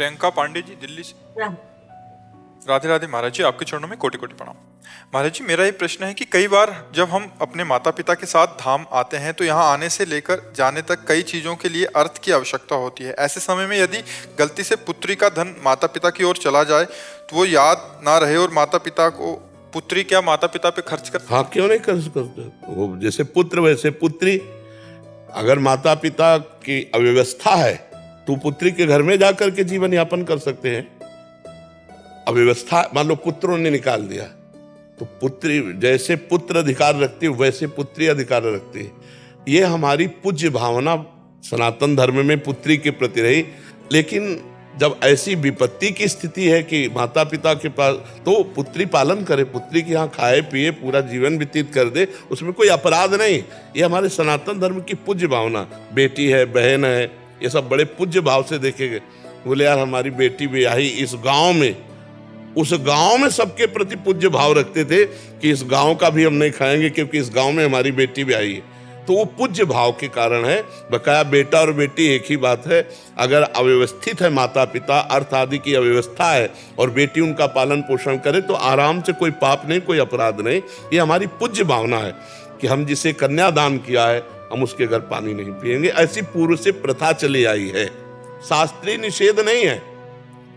प्रियंका पांडे जी दिल्ली से। राम। राधे राधे महाराज जी, आपके चरणों में कोटि कोटि प्रणाम। महाराज जी, मेरा ये प्रश्न है कि कई बार जब हम अपने माता पिता के साथ धाम आते हैं तो यहाँ आने से लेकर जाने तक कई चीज़ों के लिए अर्थ की आवश्यकता होती है। ऐसे समय में यदि गलती से पुत्री का धन माता पिता की ओर चला जाए तो वो याद ना रहे और माता पिता को पुत्री क्या माता पिता पे खर्च कर। हाँ, क्यों नहीं खर्च करते? वो जैसे पुत्र वैसे पुत्री। अगर माता पिता की अव्यवस्था है तो पुत्री के घर में जाकर के जीवन यापन कर सकते हैं। अव्यवस्था, मान लो पुत्रों ने निकाल दिया तो पुत्री जैसे पुत्र अधिकार रखती है वैसे पुत्री अधिकार रखती है। ये हमारी पूज्य भावना सनातन धर्म में पुत्री के प्रति रही। लेकिन जब ऐसी विपत्ति की स्थिति है कि माता पिता के पास, तो पुत्री पालन करे, पुत्री के यहाँ खाए पिए पूरा जीवन व्यतीत कर दे, उसमें कोई अपराध नहीं। ये हमारे सनातन धर्म की पूज्य भावना। बेटी है, बहन है, ये सब बड़े पूज्य भाव से देखे गए। बोले यार हमारी बेटी ब्याही इस गांव में, उस गांव में सबके प्रति पूज्य भाव रखते थे कि इस गांव का भी हम नहीं खाएंगे क्योंकि इस गांव में हमारी बेटी ब्याही है। तो वो पूज्य भाव के कारण है। बकाया बेटा और बेटी एक ही बात है। अगर अव्यवस्थित है माता पिता, अर्थ आदि की अव्यवस्था है और बेटी उनका पालन पोषण करे तो आराम से, कोई पाप नहीं, कोई अपराध नहीं। ये हमारी पूज्य भावना है कि हम जिसे कन्यादान किया है हम उसके घर पानी नहीं पिएंगे। ऐसी पूर्व से प्रथा चली आई है। शास्त्रीय निषेध नहीं है,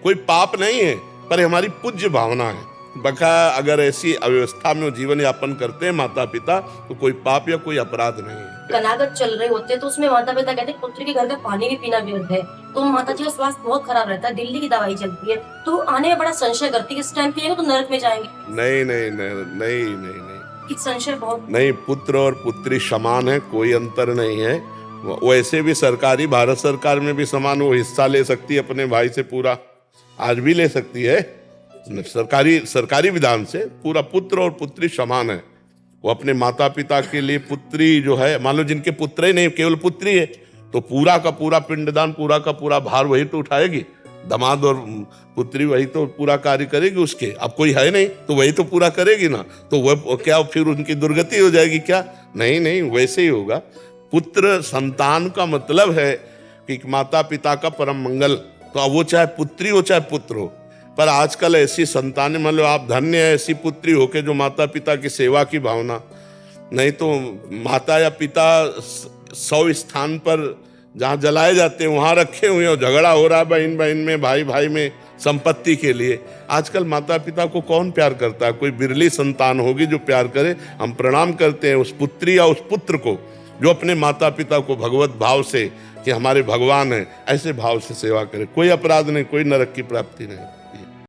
कोई पाप नहीं है, पर हमारी पूज्य भावना है। बकाया अगर ऐसी अव्यवस्था में वो जीवन यापन करते हैं माता पिता तो कोई पाप या कोई अपराध नहीं है। कनागत चल रहे होते तो उसमें माता पिता कहते हैं पुत्री के घर का पानी भी पीना व्यर्थ है। तो माता जी का स्वास्थ्य बहुत खराब रहता है, दिल्ली की दवाई चलती है, तो आने में बड़ा संशय करती है इस टाइम पिएंगे तो नरक में जाएंगे। नहीं नहीं नहीं नहीं नहीं नहीं, संशय बहुत नहीं। पुत्र और पुत्री समान है, कोई अंतर नहीं है। वैसे भी सरकारी, भारत सरकार में भी समान वो हिस्सा ले सकती है अपने भाई से पूरा, आज भी ले सकती है। सरकारी विधान से पूरा पुत्र और पुत्री समान है। वो अपने माता पिता के लिए पुत्री जो है, मान लो जिनके पुत्र ही नहीं केवल पुत्री है तो पूरा का पूरा पिंडदान, पूरा का पूरा भार वही तो उठाएगी। दामाद और पुत्री वही तो पूरा कार्य करेगी उसके। अब कोई है नहीं तो वही तो पूरा करेगी ना। तो वह क्या फिर उनकी दुर्गति हो जाएगी क्या? नहीं नहीं, वैसे ही होगा। पुत्र संतान का मतलब है कि माता पिता का परम मंगल। तो अब वो चाहे पुत्री हो चाहे पुत्र हो। पर आजकल ऐसी संतानें, मान लो आप धन्य है ऐसी पुत्री हो के जो माता पिता की सेवा की भावना, नहीं तो माता या पिता 100 स्थान पर जहाँ जलाए जाते हैं वहाँ रखे हुए और झगड़ा हो रहा है बहन बहन में, भाई भाई में, संपत्ति के लिए। आजकल माता पिता को कौन प्यार करता है? कोई बिरली संतान होगी जो प्यार करे। हम प्रणाम करते हैं उस पुत्री या उस पुत्र को जो अपने माता पिता को भगवत भाव से कि हमारे भगवान हैं ऐसे भाव से सेवा करे। कोई अपराध नहीं, कोई नरक की प्राप्ति नहीं।